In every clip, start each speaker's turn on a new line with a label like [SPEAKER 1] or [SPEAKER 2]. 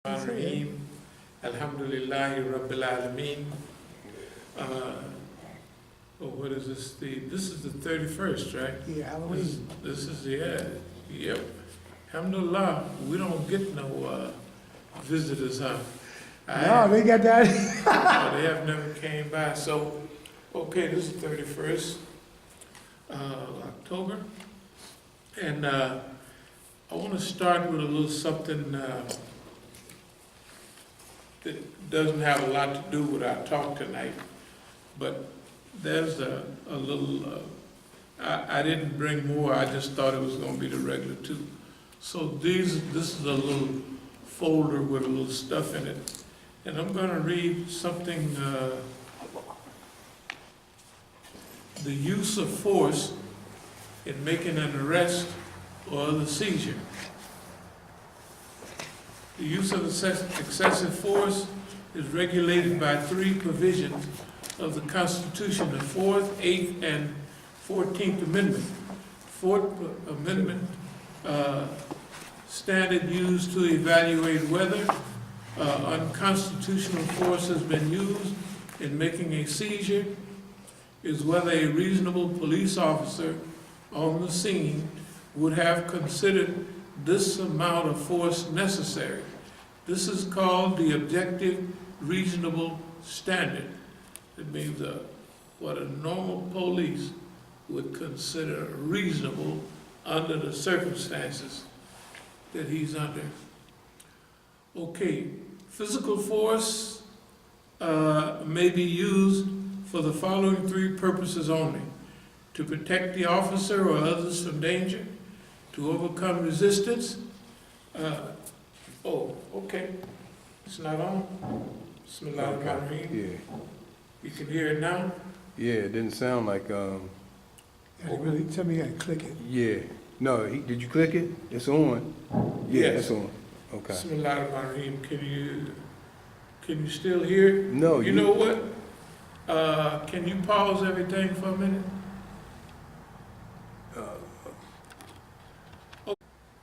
[SPEAKER 1] Rahim, Alhamdulillahi Rabbil Alameen. What is this? This is the 31st, right?
[SPEAKER 2] Yeah, Halloween.
[SPEAKER 1] This is, yep. Alhamdulillah, we don't get no visitors, huh?
[SPEAKER 2] No, they got that.
[SPEAKER 1] No, they have never came by. So, okay, this is 31st October. And I want to start with a little something that doesn't have a lot to do with our talk tonight, but there's a little, I didn't bring more, I just thought it was going to be the regular two. So this is a little folder with a little stuff in it, and I'm going to read something, the use of force in making an arrest or the seizure. The use of excessive force is regulated by three provisions of the Constitution, the 4th, 8th, and 14th Amendment. 4th Amendment standard used to evaluate whether unconstitutional force has been used in making a seizure is whether a reasonable police officer on the scene would have considered this amount of force necessary. This is called the objective reasonable standard. It means what a normal police would consider reasonable under the circumstances that he's under. Okay, physical force may be used for the following three purposes only: to protect the officer or others from danger, to overcome resistance. Okay. It's not on? Bismillahirrahmanirrahim.
[SPEAKER 3] Yeah.
[SPEAKER 1] You can hear it now?
[SPEAKER 3] Yeah, it didn't sound like,
[SPEAKER 2] Yeah, they really tell me I click it.
[SPEAKER 3] yeah. No, did you click it? It's on. Yeah,
[SPEAKER 1] Yes.
[SPEAKER 3] it's on. Okay.
[SPEAKER 1] Bismillahirrahmanirrahim. Can you still hear?
[SPEAKER 3] No,
[SPEAKER 1] You know what? Can you pause everything for a minute?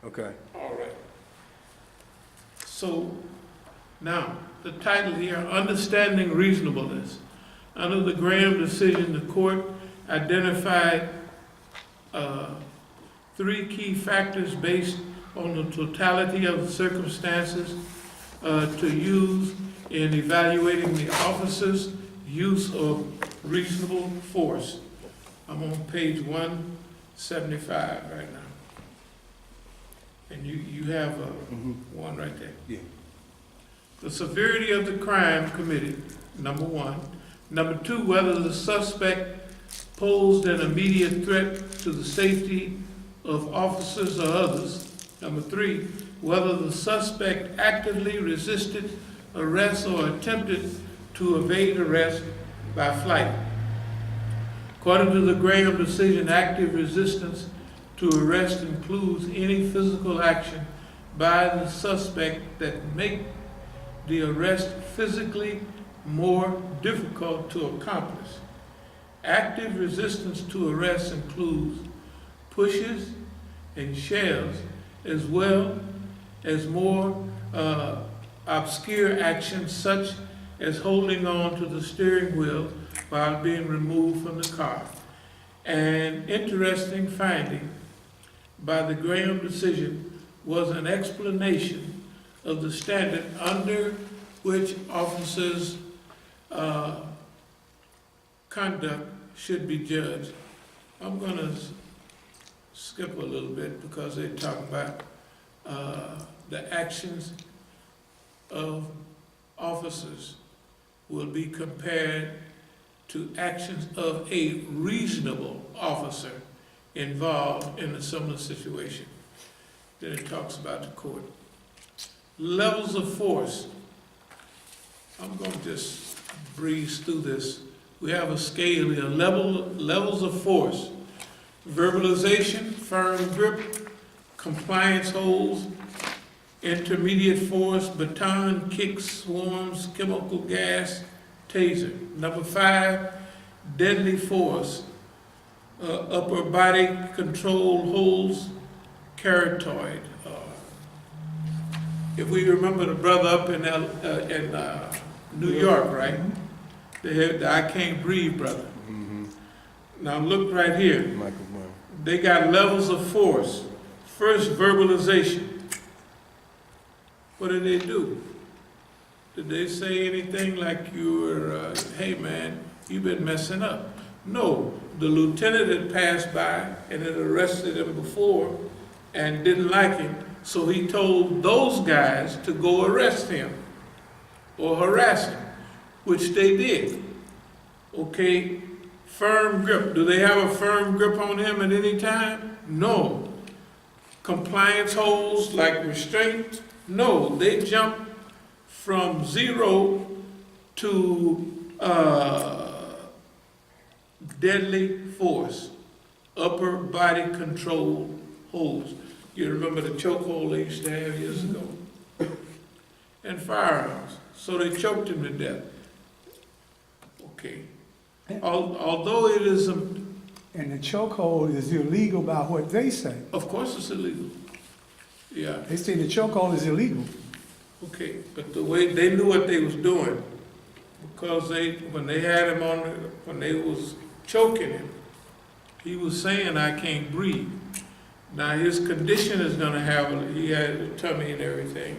[SPEAKER 3] Okay.
[SPEAKER 1] All right. So, now, the title here, Understanding Reasonableness. Under the Graham decision, the court identified three key factors based on the totality of the circumstances to use in evaluating the officer's use of reasonable force. I'm on page 175 right now. And you have one right there.
[SPEAKER 3] Yeah.
[SPEAKER 1] The severity of the crime committed, number one. Number two, whether the suspect posed an immediate threat to the safety of officers or others. Number three, whether the suspect actively resisted arrest or attempted to evade arrest by flight. According to the Graham decision, active resistance to arrest includes any physical action by the suspect that make the arrest physically more difficult to accomplish. Active resistance to arrest includes pushes and shoves, as well as more obscure actions such as holding on to the steering wheel while being removed from the car. An interesting finding by the Graham decision was an explanation of the standard under which officers' conduct should be judged. I'm going to skip a little bit because they talk about the actions of officers will be compared to actions of a reasonable officer involved in a similar situation. Then it talks about the court. Levels of force. I'm going to just breeze through this. We have a scale here, levels of force. Verbalization, firm grip, compliance holds, intermediate force, baton, kicks, swarms, chemical gas, taser. Number 5, deadly force. Upper body control holds, carotid. If we remember the brother up in New York, right? They had the I Can't Breathe brother.
[SPEAKER 3] Mm-hmm.
[SPEAKER 1] Now look right here.
[SPEAKER 3] Michael Brown.
[SPEAKER 1] They got levels of force. First, verbalization. What did they do? Did they say anything like you were, hey man, you've been messing up? No, the lieutenant had passed by and had arrested him before and didn't like him, so he told those guys to go arrest him or harass him, which they did. Okay, firm grip. Do they have a firm grip on him at any time? No. Compliance holds like restraint? No, they jump from 0 to deadly force, upper body control holds. You remember the chokehold they used to have years ago? And firearms. So they choked him to death. Okay. Although it is,
[SPEAKER 2] And the chokehold is illegal by what they say.
[SPEAKER 1] of course it's illegal. Yeah.
[SPEAKER 2] They say the chokehold is illegal.
[SPEAKER 1] Okay, but the way they knew what they was doing, because when they had him when they was choking him, he was saying, I can't breathe. Now his condition is gonna he had a tummy and everything.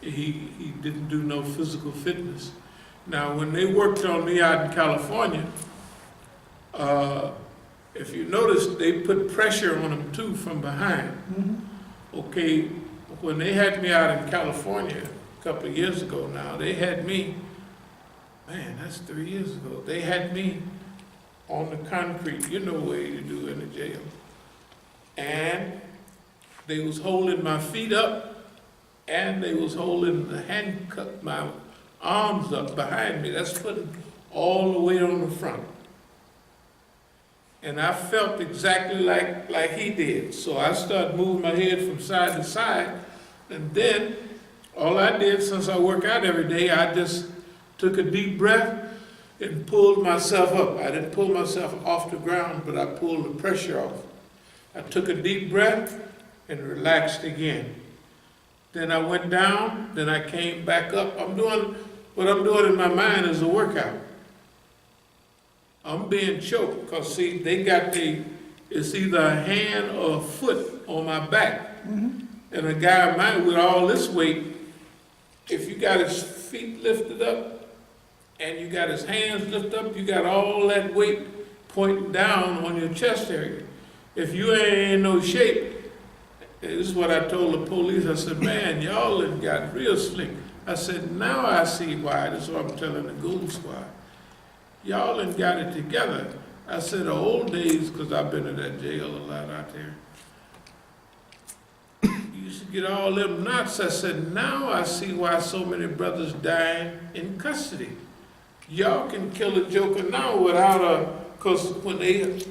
[SPEAKER 1] He didn't do no physical fitness. Now when they worked on me out in California, if you notice, they put pressure on him too from behind. Okay, when they had me out in California a couple of years ago now, they had me, man, that's 3 years ago, they had me on the concrete, you know what you do in the jail. And they was holding my feet up, and they was holding my arms up behind me. That's putting all the weight on the front. And I felt exactly like he did. So I started moving my head from side to side. And then all I did, since I work out every day, I just took a deep breath and pulled myself up. I didn't pull myself off the ground, but I pulled the pressure off. I took a deep breath and relaxed again. Then I went down, then I came back up. What I'm doing in my mind is a workout. I'm being choked, because see, they got it's either a hand or a foot on my back. And a guy with all this weight, if you got his feet lifted up and you got his hands lifted up, you got all that weight pointing down on your chest area. If you ain't in no shape, this is what I told the police. I said, man, y'all done got real slick. I said, now I see why. That's what I'm telling the Gold Squad. Y'all done got it together. I said, the old days, because I've been in that jail a lot out there, you used to get all them knots. I said, now I see why so many brothers dying in custody. Y'all can kill a joker now without because when they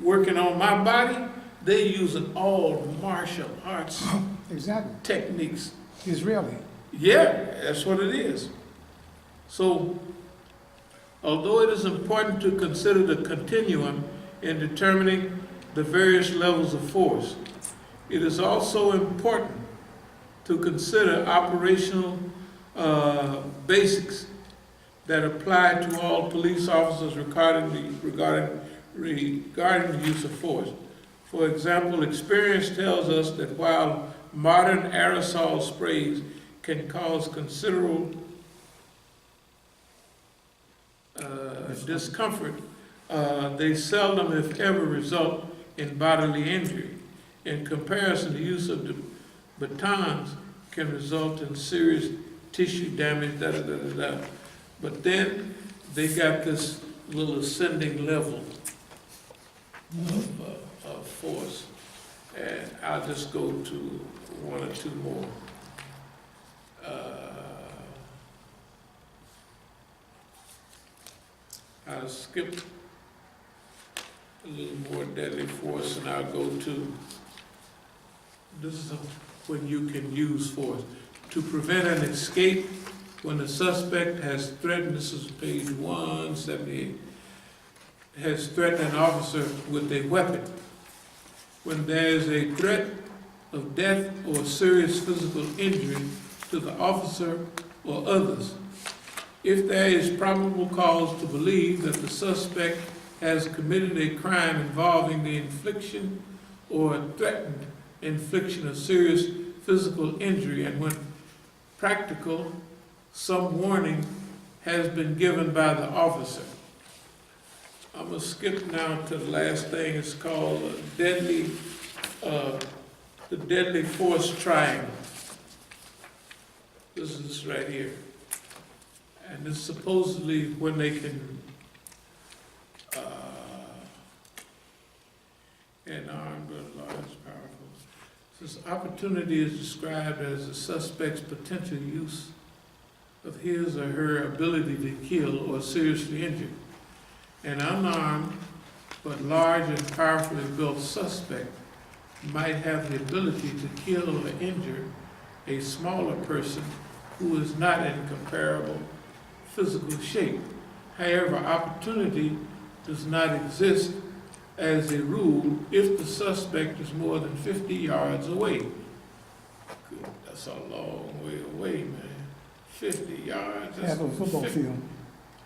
[SPEAKER 1] working on my body, they using all martial arts
[SPEAKER 2] Exactly.
[SPEAKER 1] techniques.
[SPEAKER 2] Israeli.
[SPEAKER 1] Yeah, that's what it is. So, although it is important to consider the continuum in determining the various levels of force, it is also important to consider operational basics that apply to all police officers regarding the use of force. For example, experience tells us that while modern aerosol sprays can cause considerable discomfort, they seldom, if ever, result in bodily injury. In comparison, the use of the batons can result in serious tissue damage, But then they got this little ascending level of force. And I'll just go to one or two more. I'll skip a little more deadly force and I'll go to, this is when you can use force. To prevent an escape when the suspect has threatened, this is page 178, has threatened an officer with a weapon. When there is a threat of death or serious physical injury to the officer or others. If there is probable cause to believe that the suspect has committed a crime involving the infliction or threatened infliction of serious physical injury, and when practical, some warning has been given by the officer. I'm gonna skip now to the last thing. It's called the deadly force triangle. This is right here. And it's supposedly when they can an armed but large, powerful. This opportunity is described as the suspect's potential use of his or her ability to kill or seriously injure. An unarmed but large and powerfully built suspect might have the ability to kill or injure a smaller person who is not in comparable physical shape. However, opportunity does not exist as a rule if the suspect is more than 50 yards away. Good, that's a long way away, man. 50 yards. That's
[SPEAKER 2] Half of a football
[SPEAKER 1] 50.
[SPEAKER 2] field.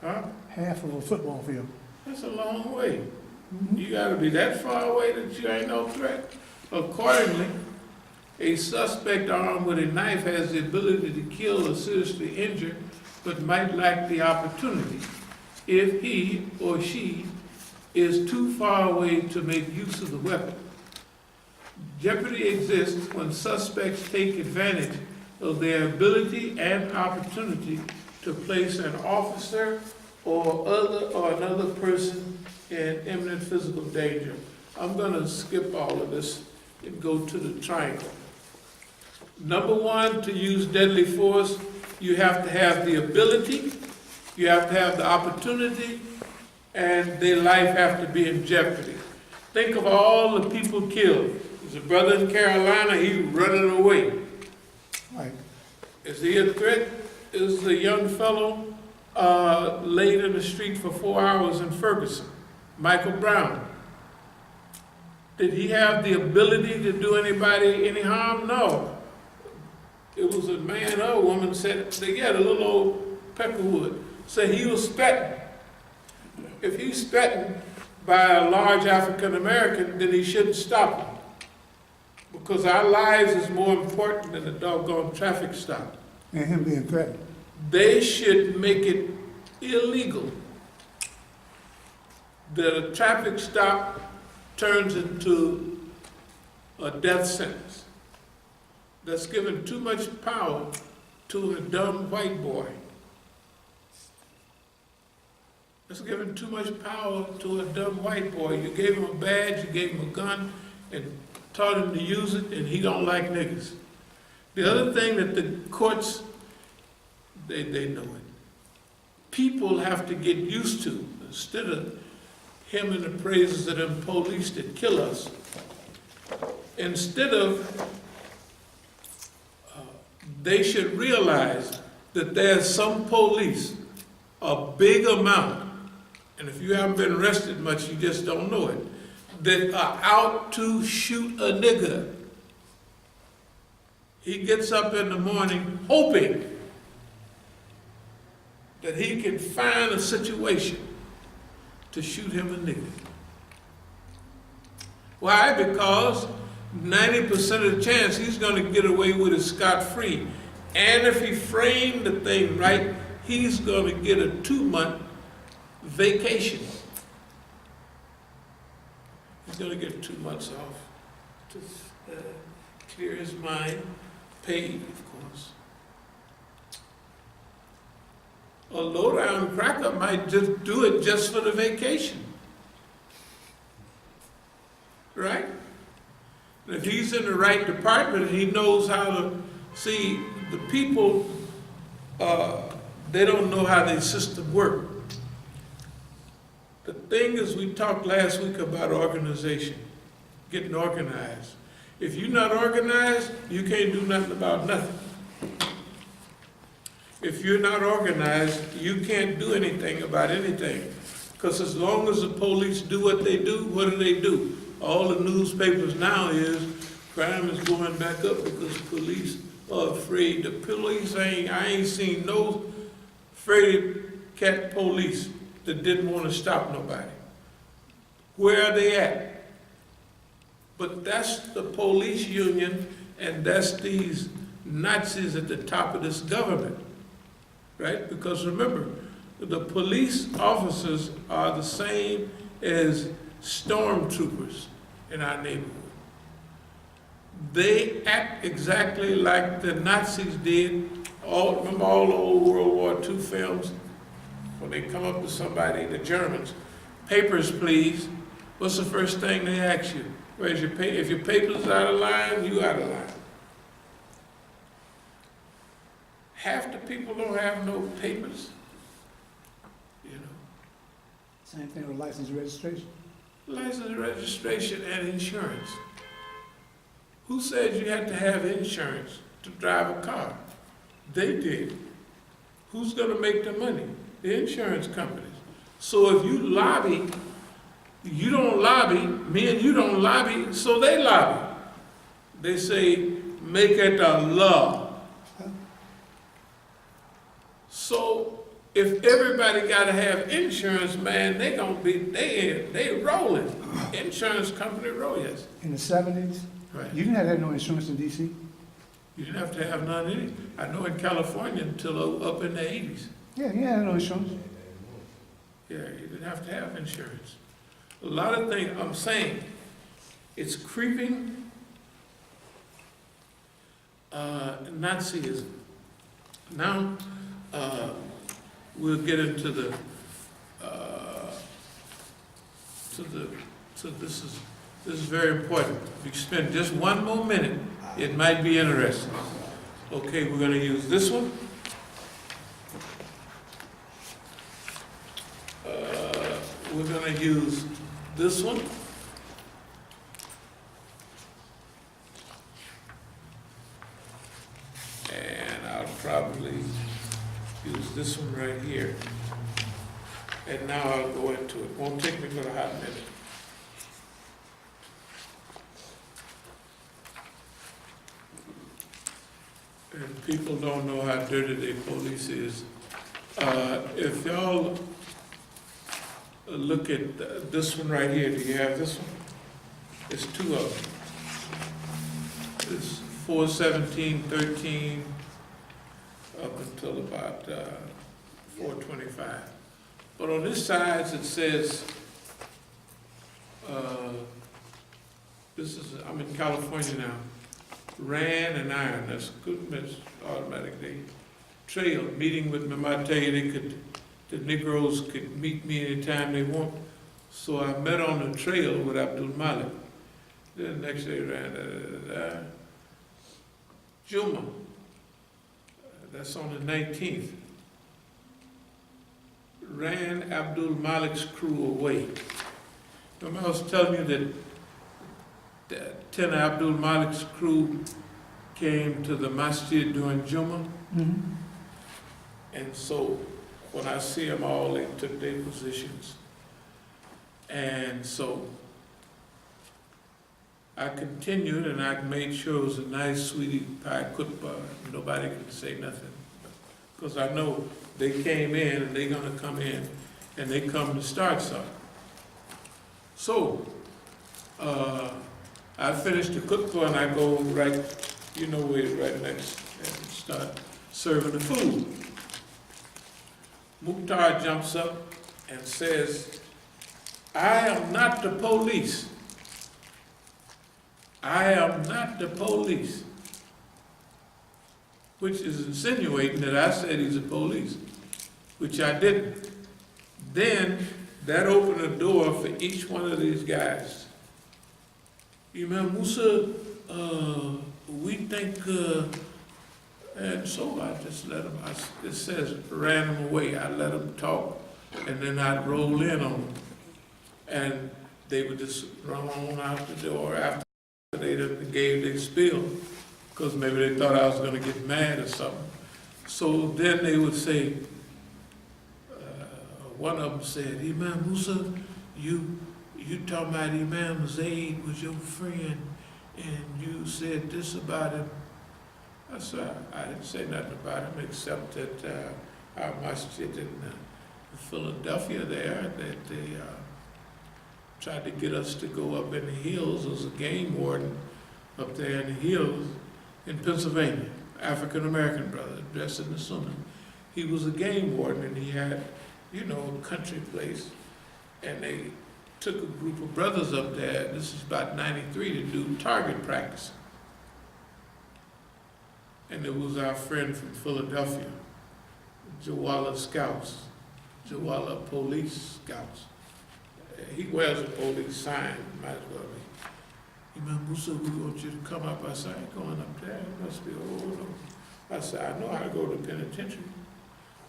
[SPEAKER 1] Huh?
[SPEAKER 2] Half of a football field.
[SPEAKER 1] That's a long way. You gotta be that far away that you ain't no threat. Accordingly, a suspect armed with a knife has the ability to kill or seriously injure, but might lack the opportunity if he or she is too far away to make use of the weapon. Jeopardy exists when suspects take advantage of their ability and opportunity to place an officer or another person in imminent physical danger. I'm gonna skip all of this and go to the triangle. Number one, to use deadly force, you have to have the ability, you have to have the opportunity, and their life have to be in jeopardy. Think of all the people killed. There's a brother in Carolina, he's running away.
[SPEAKER 2] Right.
[SPEAKER 1] Is he a threat? Is the young fellow laid in the street for 4 hours in Ferguson? Michael Brown. Did he have the ability to do anybody any harm? No. It was a man or a woman said, they had a little old Peckerwood, said he was spitting. If he's spitting by a large African American, then he shouldn't stop him. Because our lives is more important than a doggone traffic stop.
[SPEAKER 2] And him being threatened.
[SPEAKER 1] They should make it illegal that a traffic stop turns into a death sentence. That's giving too much power to a dumb white boy. That's giving too much power to a dumb white boy. You gave him a badge, you gave him a gun, and taught him to use it, and he don't like niggas. The other thing that the courts, they know it. People have to get used to, instead of him and the praises of them police that kill us, instead of, they should realize that there's some police, a big amount, and if you haven't been arrested much, you just don't know it, that are out to shoot a nigger. He gets up in the morning hoping that he can find a situation to shoot him a nigger. Why? Because 90% of the chance he's gonna get away with it scot-free. And if he framed the thing right, he's gonna get a 2-month vacation. He's gonna get 2 months off to clear his mind, paid, of course. A low-down cracker might just do it just for the vacation. Right? And if he's in the right department, he knows how to see the people, they don't know how their system works. The thing is, we talked last week about organization, getting organized. If you're not organized, you can't do nothing about nothing. If you're not organized, you can't do anything about anything. Because as long as the police do what they do, what do? All the newspapers now is, Crime is going back up because police are afraid. The police I ain't seen no afraid cat police that didn't want to stop nobody. Where are they at? But that's the police union, and that's these Nazis at the top of this government, right? Because remember, the police officers are the same as stormtroopers in our neighborhood. They act exactly like the Nazis did. Remember all the old World War II films? When they come up to somebody, the Germans, papers please, what's the first thing they ask you? Where's your paper? If your paper's out of line, you out of line. Half the people don't have no papers, you know.
[SPEAKER 2] Same thing with license registration.
[SPEAKER 1] License, registration, and insurance. Who said you had to have insurance to drive a car? They did. Who's gonna make the money? The insurance companies. So if you lobby, you don't lobby, me and you don't lobby, so they lobby. They say, make it a law. So if everybody gotta have insurance, man, they rolling. Insurance company roll, yes.
[SPEAKER 2] In the 70s,
[SPEAKER 1] Right.
[SPEAKER 2] you didn't have no insurance in DC.
[SPEAKER 1] You didn't have to have none in it. I know in California until up in the 80s.
[SPEAKER 2] Yeah, you had no insurance.
[SPEAKER 1] Yeah, you didn't have to have insurance. A lot of things, I'm saying, it's creeping Nazism. Now, we'll get into this is very important. If you spend just one more minute, it might be interesting. Okay, we're gonna use this one. We're gonna use this one. And I'll probably use this one right here. And now I'll go into it. Won't take me but a hot minute. And people don't know how dirty their police is. If y'all look at this one right here, do you have this one? It's two of them. It's 4/17/13 up until about 4/25. But on this side it says, I'm in California now. Ran and iron, that's good, that's automatic. They trail, meeting with me, I tell you, the Negroes could meet me anytime they want. So I met on the trail with Abdul-Malik. Then the next day ran, Juma, that's on the 19th. Ran Abdul-Malik's crew away. Remember I was telling you that 10 Abdul-Malik's crew came to the Masjid during Juma.
[SPEAKER 2] Mm-hmm.
[SPEAKER 1] And so when I see them all, they took their positions. And so I continued and I made sure it was a nice sweetie pie kutbah. Nobody could say nothing. Because I know they came in and they're gonna come in and they come to start something. So, I finished the cookbook and I go right, you know where, right next, and start serving the food. Mukhtar jumps up and says, I am not the police. I am not the police. Which is insinuating that I said he's the police, which I didn't. Then that opened a door for each one of these guys. Imam Musa, we think, and so I just let them, it says ran them away. I let them talk, and then I'd roll in on them. And they would just run on out the door after they gave their spiel, because maybe they thought I was going to get mad or something. So then they would say, one of them said, Imam Musa, you talking about Imam Zayd was your friend, and you said this about him. I said, I didn't say nothing about him except that our masjid in Philadelphia there, that they tried to get us to go up in the hills. There was a game warden up there in the hills in Pennsylvania, African-American brother, dressed in the sunnah. He was a game warden, and he had, you know, a country place, and they took a group of brothers up there, this is about 93, to do target practice. And it was our friend from Philadelphia, Jawala Scouts, Jawala Police Scouts. He wears a police sign, might as well be. Imam Musa, we want you to come up. I said, I ain't going up there, it must be old. I said, I know how to go to the penitentiary.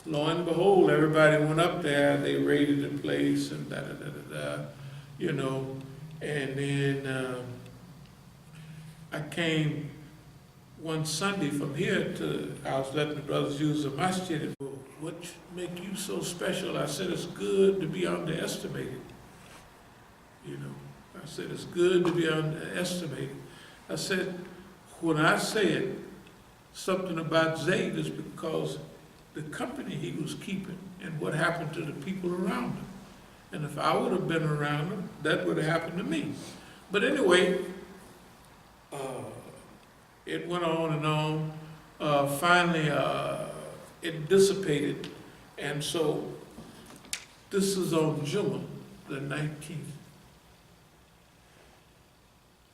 [SPEAKER 1] Lo and behold, everybody went up there, they raided the place and da-da-da-da-da, you know. And then I came one Sunday from here to, I was letting the brothers use the masjid. What make you so special? I said, it's good to be underestimated. You know, I said, it's good to be underestimated. I said, when I said something about Zayd, is because the company he was keeping and what happened to the people around him. And if I would have been around him, that would have happened to me. But anyway, it went on and on. Finally, it dissipated. And so this is on Jummah, the 19th.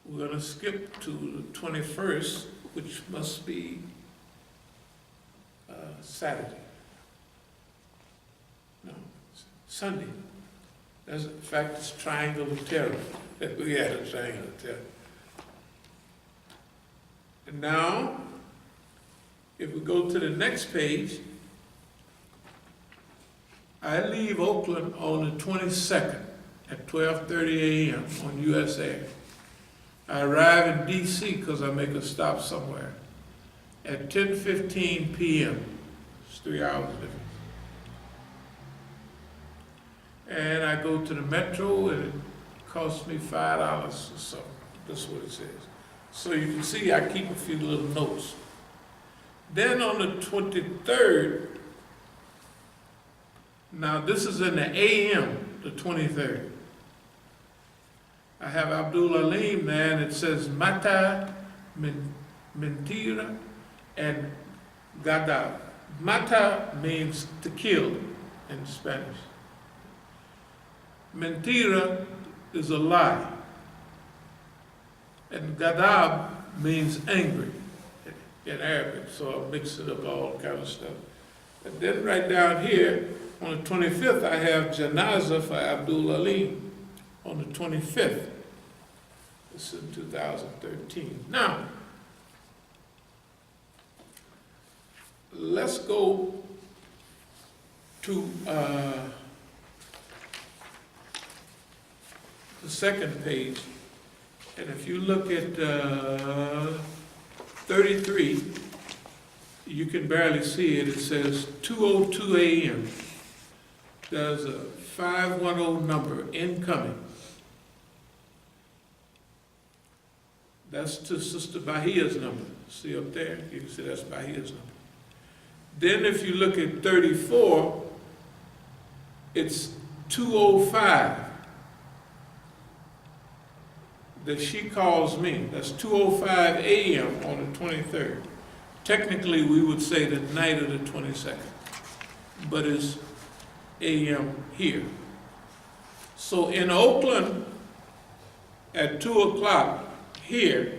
[SPEAKER 1] We're going to skip to the 21st, which must be Saturday. No, Sunday. That's, in fact, it's Triangle of Terror. We had a Triangle of Terror. And now, if we go to the next page, I leave Oakland on the 22nd at 12:30 a.m. on US Air. I arrive in D.C. because I make a stop somewhere at 10:15 p.m. It's 3 hours difference. And I go to the metro, and it costs me $5 or something. That's what it says. So you can see I keep a few little notes. Then on the 23rd, now this is in the AM, the 23rd. I have abdul-alim there, and it says mata, mentira, and gadab. Mata means to kill in Spanish. Mentira is a lie. And gadab means angry in Arabic, so I'll mix it up, all kind of stuff. And then right down here, on the 25th, I have Janazah for abdul-alim on the 25th. This is in 2013. Now, let's go to the second page. And if you look at 33, you can barely see it. It says 2:02 a.m. There's a 510 number incoming. That's to Sister Bahia's number. See up there? You can see that's Bahia's number. Then if you look at 34, it's 2:05. That she calls me. That's 2:05 a.m. on the 23rd. Technically, we would say the night of the 22nd, but it's a.m. here. So in Oakland, at 2 o'clock here,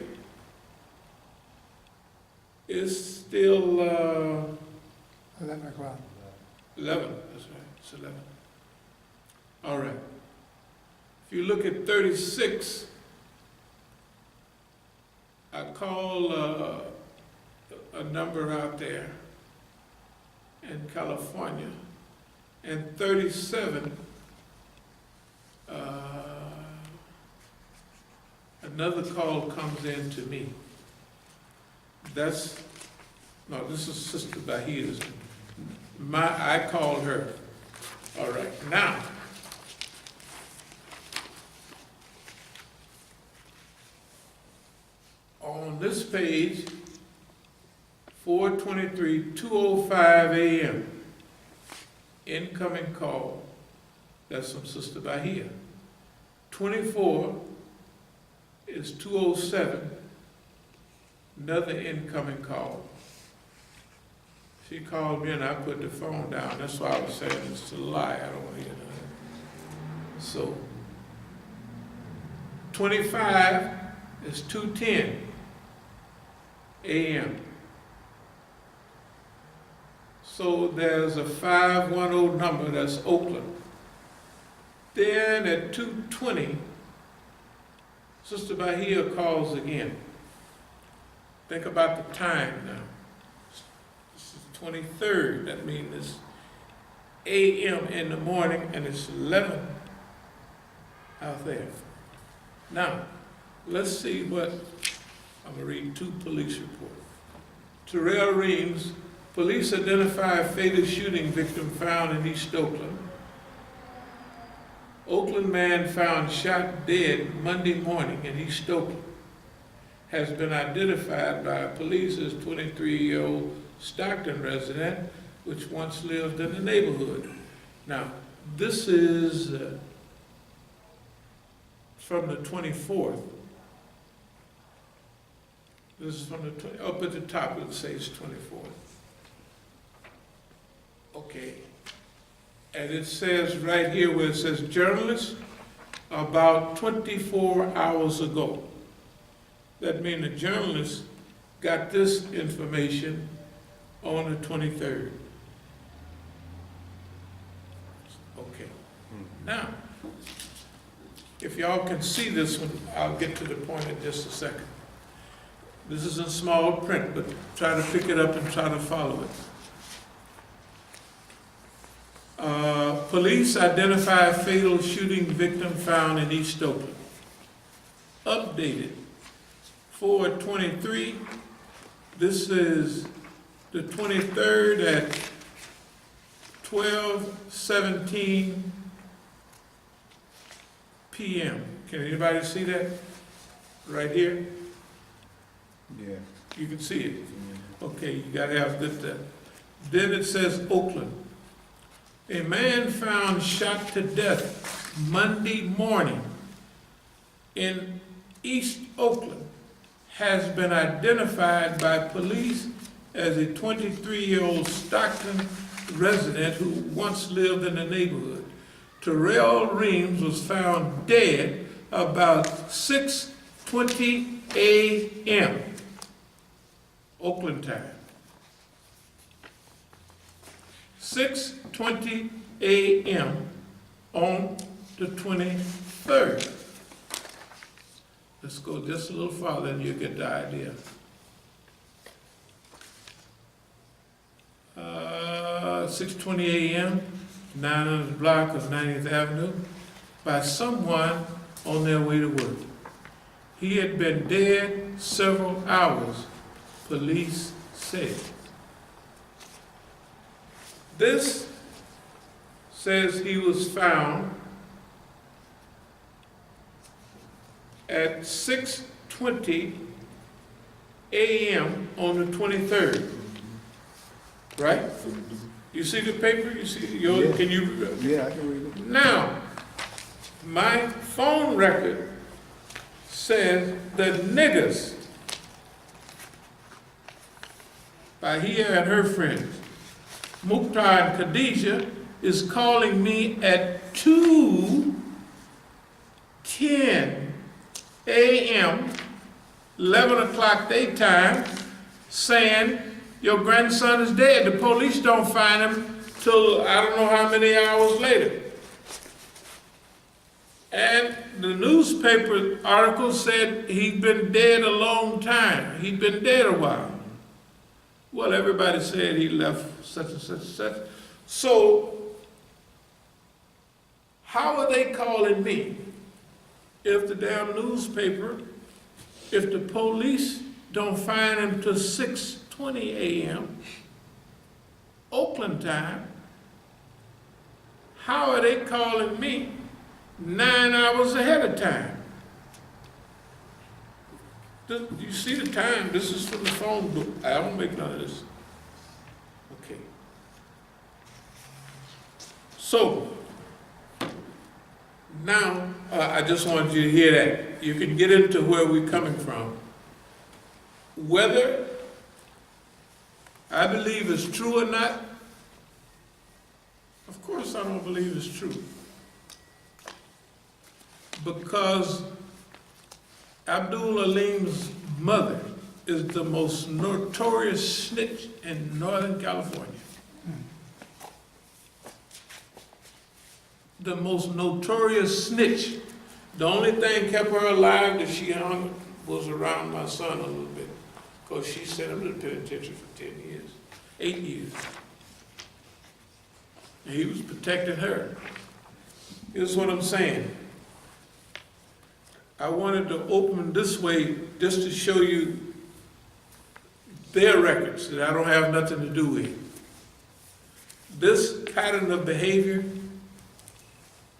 [SPEAKER 1] it's still
[SPEAKER 2] 11 o'clock.
[SPEAKER 1] 11, that's right, it's 11. All right. If you look at 36, I call a number out there in California, and 37, another call comes in to me. This is Sister Bahia's. I call her. All right, now, on this page, 4:23, 2:05 a.m. Incoming call. That's from Sister Bahia. 24 is 2:07. Another incoming call. She called me and I put the phone down. That's why I was saying it's a lie. I don't want to hear that. So, 25 is 2:10 a.m. So there's a 510 number, that's Oakland. Then at 2:20, Sister Bahia calls again. Think about the time now. This is 23rd, that means it's a.m. in the morning and it's 11 out there. Now, let's see what, I'm gonna read 2 police reports. Terrell Reams, police identify fatal shooting victim found in East Oakland. Oakland man found shot dead Monday morning in East Oakland has been identified by police as 23-year-old Stockton resident, which once lived in the neighborhood. Now, this is from the 24th. This is from the up at the top it says 24th. Okay. And it says right here where it says journalist, about 24 hours ago. That means the journalist got this information on the 23rd. Okay. Now, if y'all can see this one, I'll get to the point in just a second. This is in small print, but try to pick it up and try to follow it. Police identify fatal shooting victim found in East Oakland. Updated. 4:23. This is the 23rd at 12:17 p.m. Can anybody see that? Right here?
[SPEAKER 3] Yeah.
[SPEAKER 1] You can see it. Okay, you gotta have that. Then it says Oakland. A man found shot to death Monday morning in East Oakland has been identified by police as a 23-year-old Stockton resident who once lived in the neighborhood. Terrell Reams was found dead about 6:20 a.m. Oakland time. 6:20 a.m. on the 23rd. Let's go just a little farther and you'll get the idea. 6:20 a.m., 900 block of 90th Avenue, by someone on their way to work. He had been dead several hours, police said. This says he was found at 6:20 a.m. on the 23rd. Right? You see the paper? You see your,
[SPEAKER 3] Yeah.
[SPEAKER 1] Can you?
[SPEAKER 3] Yeah, I can read it.
[SPEAKER 1] Now, my phone record says the niggas, Bahia and her friends, Mukhtar and Khadijah, is calling me at 2:10 a.m., 11 o'clock daytime, saying your grandson is dead. The police don't find him till I don't know how many hours later. And the newspaper article said he'd been dead a long time. He'd been dead a while. Well, everybody said he left such and such and such. So, how are they calling me if the damn newspaper, if the police don't find him till 6:20 a.m. Oakland time? How are they calling me 9 hours ahead of time? You see the time, this is from the phone book. I don't make none of this. Okay. So, now, I just wanted you to hear that. You can get into where we're coming from. Whether I believe it's true or not, of course I don't believe it's true. Because Abdul-Alim's mother is the most notorious snitch in Northern California. The most notorious snitch. The only thing kept her alive that she hung was around my son a little bit. Because she sent him to the penitentiary for 10 years, 8 years. And he was protecting her. Here's what I'm saying. I wanted to open this way just to show you their records that I don't have nothing to do with. This pattern of behavior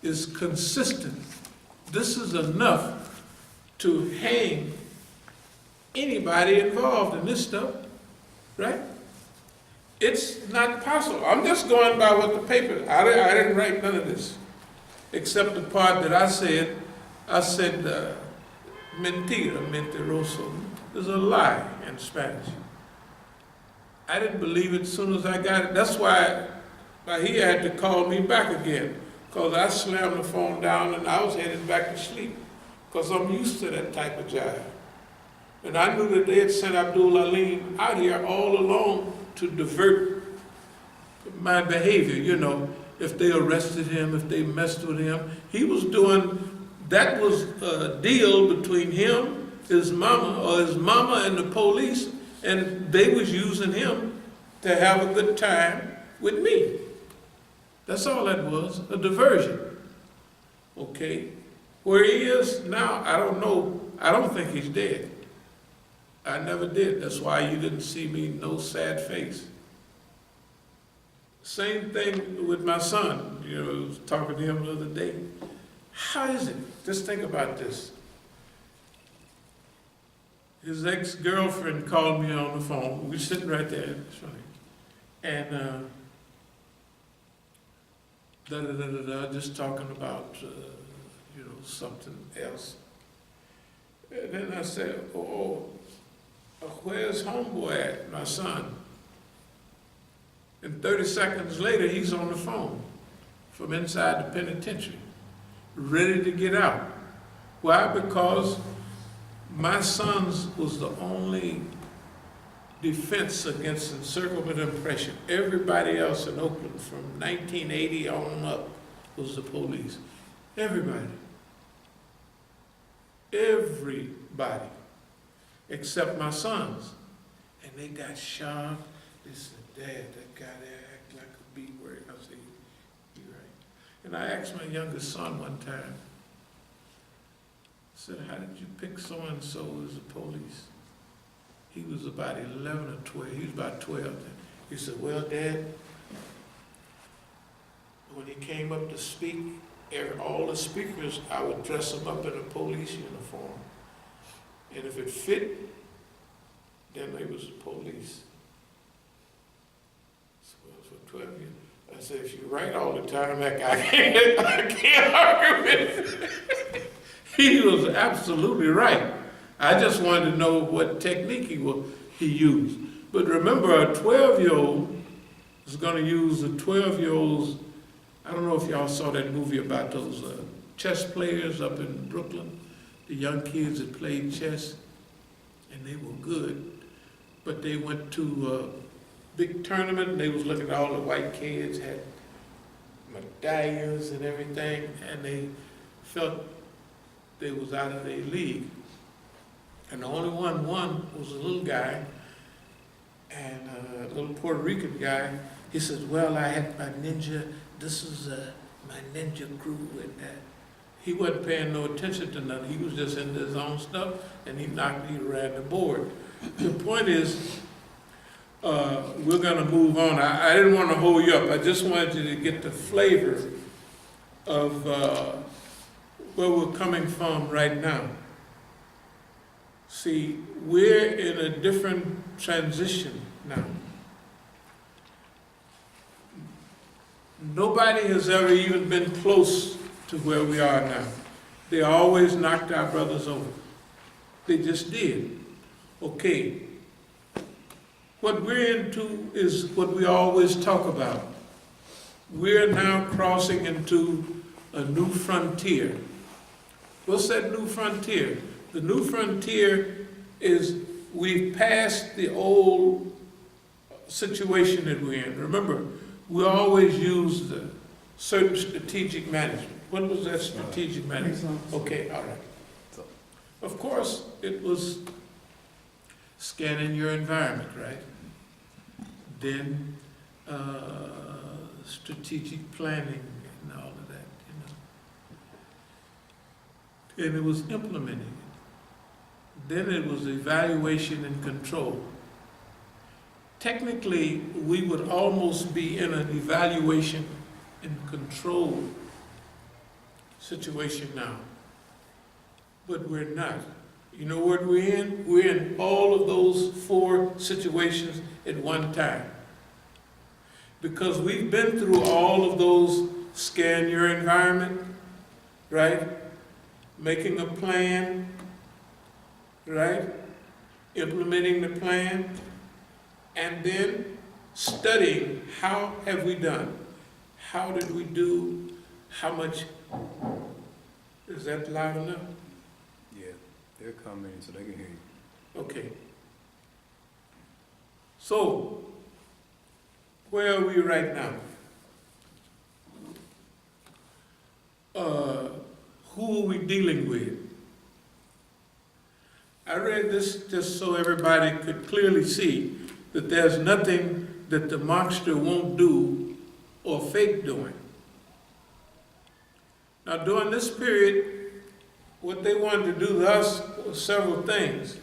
[SPEAKER 1] is consistent. This is enough to hang anybody involved in this stuff, right? It's not possible. I'm just going by what the paper, I didn't write none of this, except the part that I said mentira, mentiroso, is a lie in Spanish. I didn't believe it as soon as I got it. That's why he had to call me back again, because I slammed the phone down and I was headed back to sleep, because I'm used to that type of jive. And I knew that they had sent Abdul-Alim out here all along to divert my behavior, you know, if they arrested him, if they messed with him. He was doing, that was a deal between him, his mama and the police, and they was using him to have a good time with me. That's all that was, a diversion. Okay? Where he is now, I don't know. I don't think he's dead. I never did. That's why you didn't see me, no sad face. Same thing with my son. You know, I was talking to him the other day. How is it? Just think about this. His ex-girlfriend called me on the phone. We were sitting right there. That's funny. And just talking about, you know, something else. And then I said, where's homeboy at, my son? And 30 seconds later, he's on the phone from inside the penitentiary, ready to get out. Why? Because my son's was the only defense against encirclement impression. Everybody else in Oakland from 1980 on up was the police. Everybody. Everybody. Except my sons. And they got sharp. They said, Dad, that guy there act like a B-word. I said, you're right. And I asked my youngest son one time, I said, how did you pick so-and-so as the police? He was about 11 or 12. He was about 12 then. He said, well, Dad, when he came up to speak, all the speakers, I would dress them up in a police uniform. And if it fit, then they was the police. So, well, for 12 years. I said, if you write all the time, I can't argue with it. He was absolutely right. I just wanted to know what technique he used. But remember, a 12-year-old is going to use a 12-year-old's, I don't know if y'all saw that movie about those chess players up in Brooklyn, the young kids that played chess, and they were good. But they went to a big tournament, and they was looking at all the white kids, had medallions and everything, and they felt they was out of their league. And the only one won was a little guy, and a little Puerto Rican guy. He says, well, I had my ninja, this is my ninja crew, and he wasn't paying no attention to nothing. He was just into his own stuff, and he ran the board. The point is, we're gonna move on. I didn't want to hold you up. I just wanted you to get the flavor of where we're coming from right now. See, we're in a different transition now. Nobody has ever even been close to where we are now. They always knocked our brothers over. They just did. Okay. What we're into is what we always talk about. We're now crossing into a new frontier. What's that new frontier? The new frontier is we've passed the old situation that we're in. Remember, we always use the certain strategic management. What was that strategic management? Okay, all right. Of course, it was scanning your environment, right? Then strategic planning and all of that, you know. And it was implementing it. Then it was evaluation and control. Technically, we would almost be in an evaluation and control situation now, but we're not. You know what we're in? We're in all of those 4 situations at one time. Because we've been through all of those, scan your environment, right? Making a plan, right? Implementing the plan, and then studying how have we done? How did we do? How much? Is that loud enough?
[SPEAKER 3] Yeah, they're commenting so they can hear you.
[SPEAKER 1] Okay. So, where are we right now? Who are we dealing with? I read this just so everybody could clearly see that there's nothing that the monster won't do or fake doing. Now, during this period, what they wanted to do to us was several things.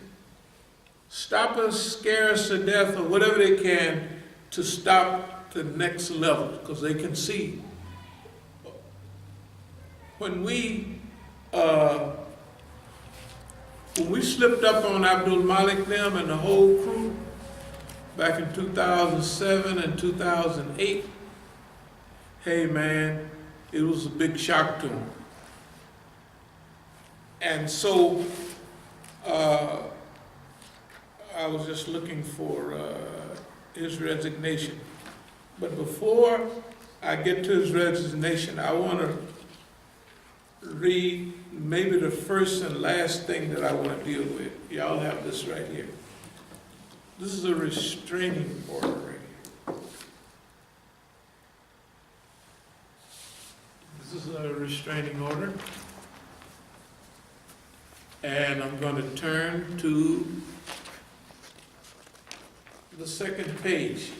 [SPEAKER 1] Stop us, scare us to death, or whatever they can to stop the next level, because they can see. When we slipped up on Abdul-Malik them and the whole crew back in 2007 and 2008, hey man, it was a big shock to them. And so I was just looking for his resignation. But before I get to his resignation, I want to read maybe the first and last thing that I want to deal with. Y'all have this right here. This is a restraining order right here. This is a restraining order. And I'm going to turn to the second page.